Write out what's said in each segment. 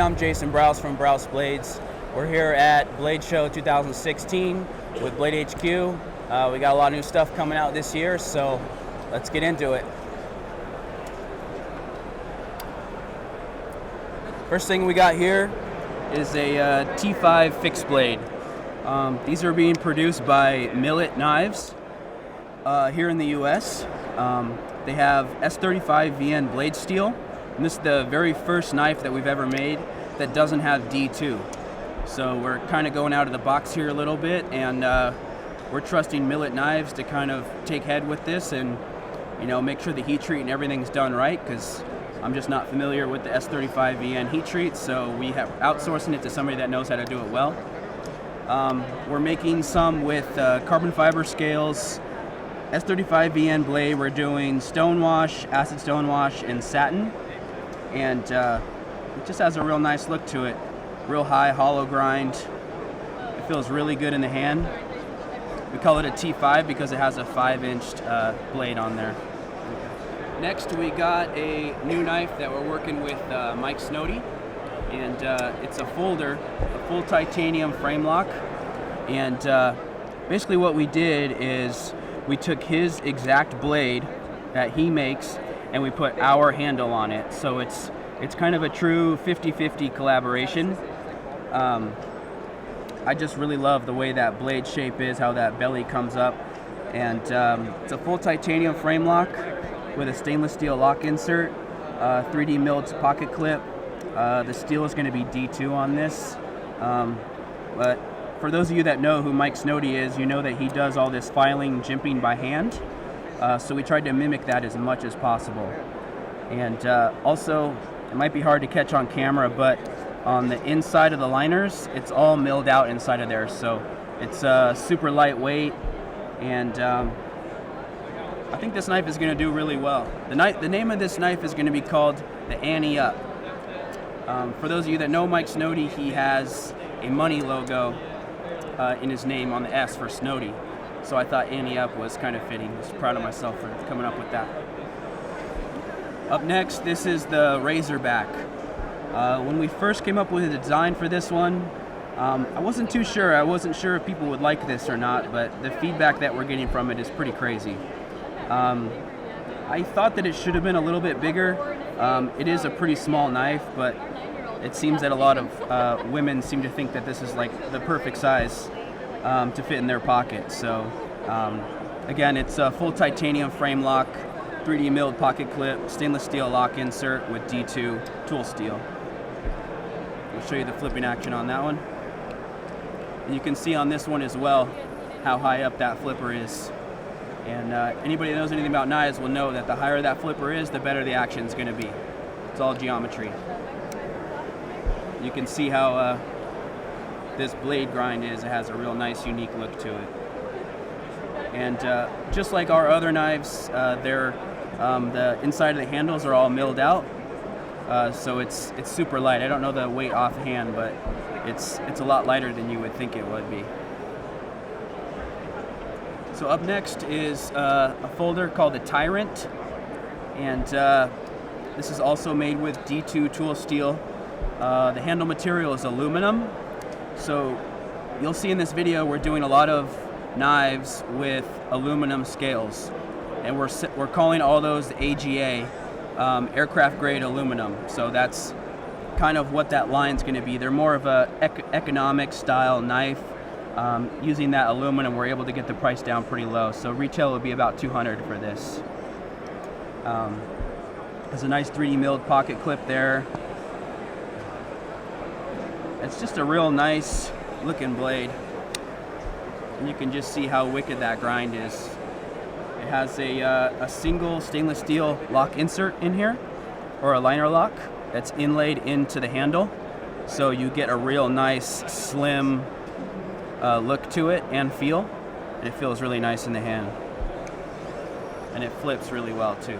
I'm Jason Brous from Brous Blades. We're here at Blade Show 2016 with Blade HQ. We got a lot of new stuff coming out this year, so let's get into it. First thing we got here is a T5 fixed blade. These are being produced by Millet Knives here in the US. They have S35 VN blade steel, and this is the very first knife that we've ever made that doesn't have D2. So we're kind of going out of the box here a little bit, and we're trusting Millet Knives to kind of take head with this and, you know, make sure the heat treat and everything's done right, because I'm just not familiar with the S35 VN heat treat, so we have outsourcing it to somebody that knows how to do it well. We're making some with carbon fiber scales, S35 VN blade. We're doing stonewash, acid stonewash, and satin, and it just has a real nice look to it. Real high hollow grind. It feels really good in the hand. We call it a T5 because it has a 5-inch blade on there. Next, we got a new knife that we're working with Mike Snowdy, and it's a folder, a full titanium frame lock. And basically what we did is we took his exact blade that he makes and we put our handle on it. So it's kind of a true 50-50 collaboration. I just really love the way that blade shape is, how that belly comes up. And it's a full titanium frame lock with a stainless steel lock insert, 3D milled pocket clip. The steel is going to be D2 on this. But for those of you that know who Mike Snowdy is, you know that he does all this filing, jimping by hand. So we tried to mimic that as much as possible. And also, it might be hard to catch on camera, but on the inside of the liners, it's all milled out inside of there. So it's super lightweight, and I think this knife is going to do really well. The name of this knife is going to be called the Annie Up. For those of you that know Mike Snowdy, he has a money logo in his name on the S for Snowdy. So I thought Annie Up was kind of fitting. I was proud of myself for coming up with that. Up next, this is the Razorback. When we first came up with a design for this one, I wasn't too sure. I wasn't sure if people would like this or not, but the feedback that we're getting from it is pretty crazy. I thought that it should have been a little bit bigger. It is a pretty small knife, but it seems that a lot of women seem to think that this is like the perfect size to fit in their pocket. So again, it's a full titanium frame lock, 3D milled pocket clip, stainless steel lock insert with D2 tool steel. I'll show you the flipping action on that one. And you can see on this one as well how high up that flipper is. And anybody that knows anything about knives will know that the higher that flipper is, the better the action is going to be. It's all geometry. You can see how this blade grind is. It has a real nice, unique look to it. And just like our other knives, the inside of the handles are all milled out, so it's super light. I don't know the weight offhand, but it's a lot lighter than you would think it would be. So up next is a folder called the Tyrant, and this is also made with D2 tool steel. The handle material is aluminum, so you'll see in this video we're doing a lot of knives with aluminum scales, and we're calling all those AGA, aircraft grade aluminum. So that's kind of what that line's going to be. They're more of a economic style knife. Using that aluminum, we're able to get the price down pretty low. So retail would be about $200 for this. There's a nice 3D milled pocket clip there. It's just a real nice looking blade. And you can just see how wicked that grind is. It has a single stainless steel lock insert in here, or a liner lock that's inlaid into the handle. So you get a real nice slim look to it and feel, and it feels really nice in the hand. And it flips really well too.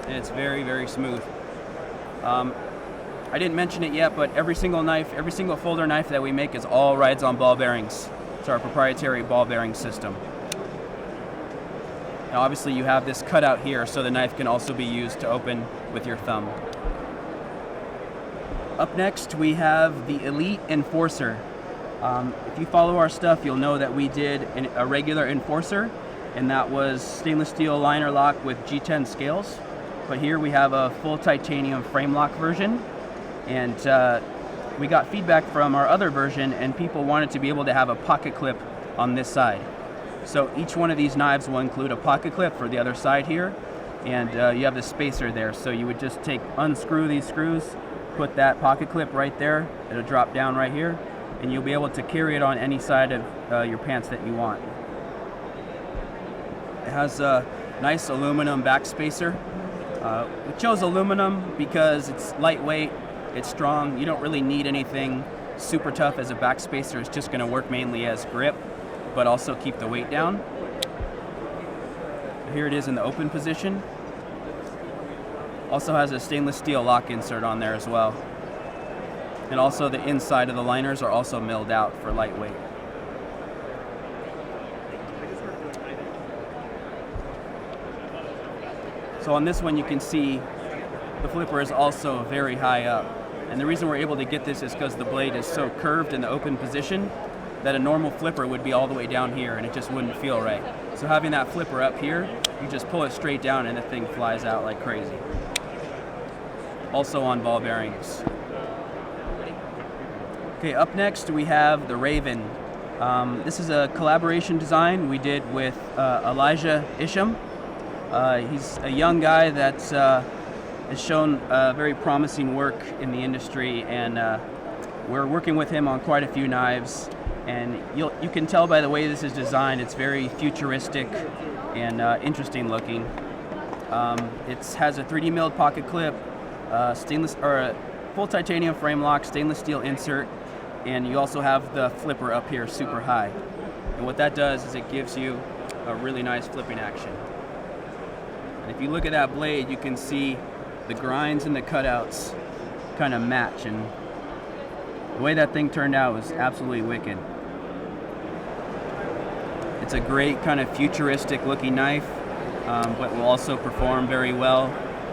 And it's very, very smooth. I didn't mention it yet, but every single knife, every single folder knife that we make is all rides on ball bearings. It's our proprietary ball bearing system. Now obviously you have this cutout here, so the knife can also be used to open with your thumb. Up next we have the Elite Enforcer. If you follow our stuff, you'll know that we did a regular Enforcer, and that was stainless steel liner lock with G10 scales. But here we have a full titanium frame lock version, and we got feedback from our other version, and people wanted to be able to have a pocket clip on this side. So each one of these knives will include a pocket clip for the other side here, and you have the spacer there. So you would just unscrew these screws, put that pocket clip right there, it'll drop down right here, and you'll be able to carry it on any side of your pants that you want. It has a nice aluminum back spacer. We chose aluminum because it's lightweight, it's strong. You don't really need anything super tough as a back spacer. It's just going to work mainly as grip, but also keep the weight down. Here it is in the open position. Also has a stainless steel lock insert on there as well. And also the inside of the liners are also milled out for lightweight. So on this one you can see the flipper is also very high up. And the reason we're able to get this is because the blade is so curved in the open position that a normal flipper would be all the way down here and it just wouldn't feel right. So having that flipper up here, you just pull it straight down and the thing flies out like crazy. Also on ball bearings. Okay, up next we have the Raven. This is a collaboration design we did with Elijah Isham. He's a young guy that has shown very promising work in the industry, and we're working with him on quite a few knives. And you can tell by the way this is designed, it's very futuristic and interesting looking. It has a 3D milled pocket clip, a full titanium frame lock, stainless steel insert, and you also have the flipper up here super high. And what that does is it gives you a really nice flipping action. And if you look at that blade, you can see the grinds and the cutouts kind of match, and the way that thing turned out was absolutely wicked. It's a great kind of futuristic looking knife, but will also perform very well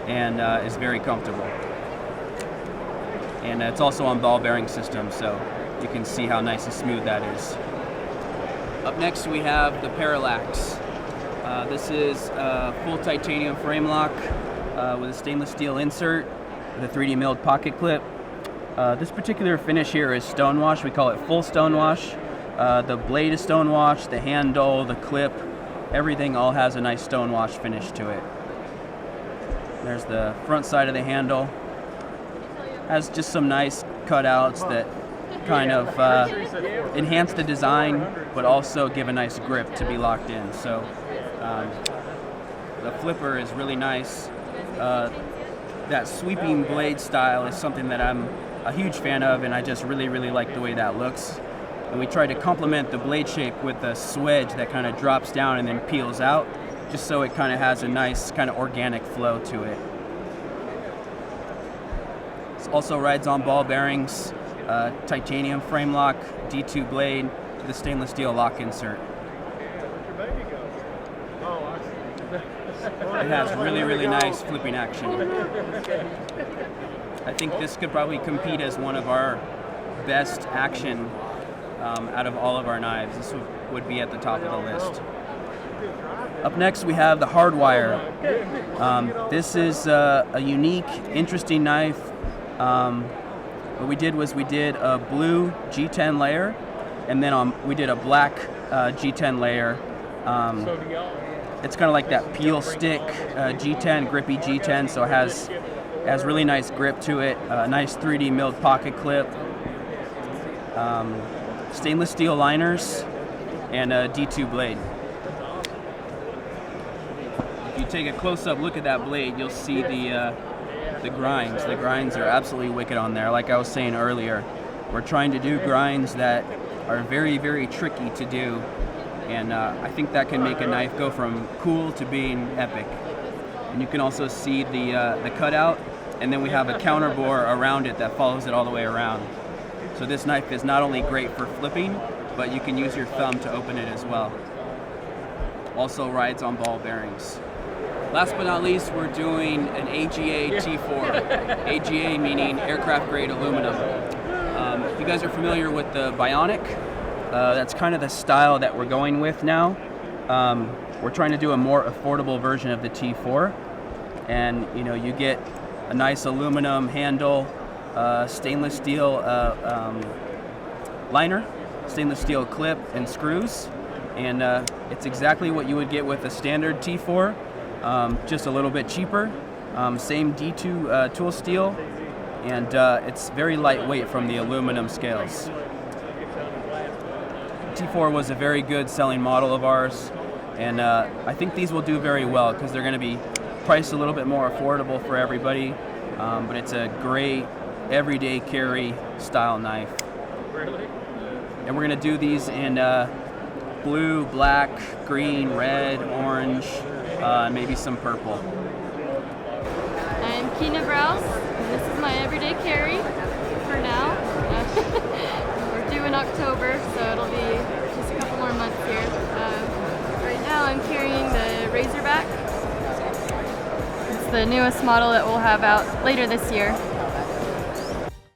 and is very comfortable. And it's also on ball bearing system, so you can see how nice and smooth that is. Up next we have the Parallax. This is a full titanium frame lock with a stainless steel insert with a 3D milled pocket clip. This particular finish here is stonewash. We call it full stonewash. The blade is stonewash, the handle, the clip, everything all has a nice stonewash finish to it. There's the front side of the handle. Has just some nice cutouts that kind of enhance the design, but also give a nice grip to be locked in. So the flipper is really nice. That sweeping blade style is something that I'm a huge fan of, and I just really like the way that looks. And we try to complement the blade shape with a swedge that kind of drops down and then peels out, just so it kind of has a nice kind of organic flow to it. It also rides on ball bearings, titanium frame lock, D2 blade with a stainless steel lock insert. It has really nice flipping action. I think this could probably compete as one of our best action out of all of our knives. This would be at the top of the list. Up next we have the Hardwire. This is a unique, interesting knife. What we did was we did a blue G10 layer, and then we did a black G10 layer. It's kind of like that peel stick G10, grippy G10, so it has really nice grip to it, a nice 3D milled pocket clip, stainless steel liners, and a D2 blade. If you take a close-up look at that blade, you'll see the grinds. The grinds are absolutely wicked on there. Like I was saying earlier, we're trying to do grinds that are very tricky to do, and I think that can make a knife go from cool to being epic. And you can also see the cutout, and then we have a counter bore around it that follows it all the way around. So this knife is not only great for flipping, but you can use your thumb to open it as well. also rides on ball bearings. Last but not least, we're doing an AGA T4. AGA meaning aircraft grade aluminum. If you guys are familiar with the Bionic, that's kind of the style that we're going with now. We're trying to do a more affordable version of the T4, and you get a nice aluminum handle, stainless steel liner, stainless steel clip and screws, and it's exactly what you would get with a standard T4, just a little bit cheaper. Same D2 tool steel, and it's very lightweight from the aluminum scales. T4 was a very good selling model of ours, and I think these will do very well because they're going to be priced a little bit more affordable for everybody, but it's a great everyday carry style knife. Really? And we're going to do these in blue, black, green, red, orange, maybe some purple. I'm Kina Brous, and this is my everyday carry for now. We're due in October, so it'll be just a couple more months here. Right now I'm carrying the Razorback. It's the newest model that we'll have out later this year.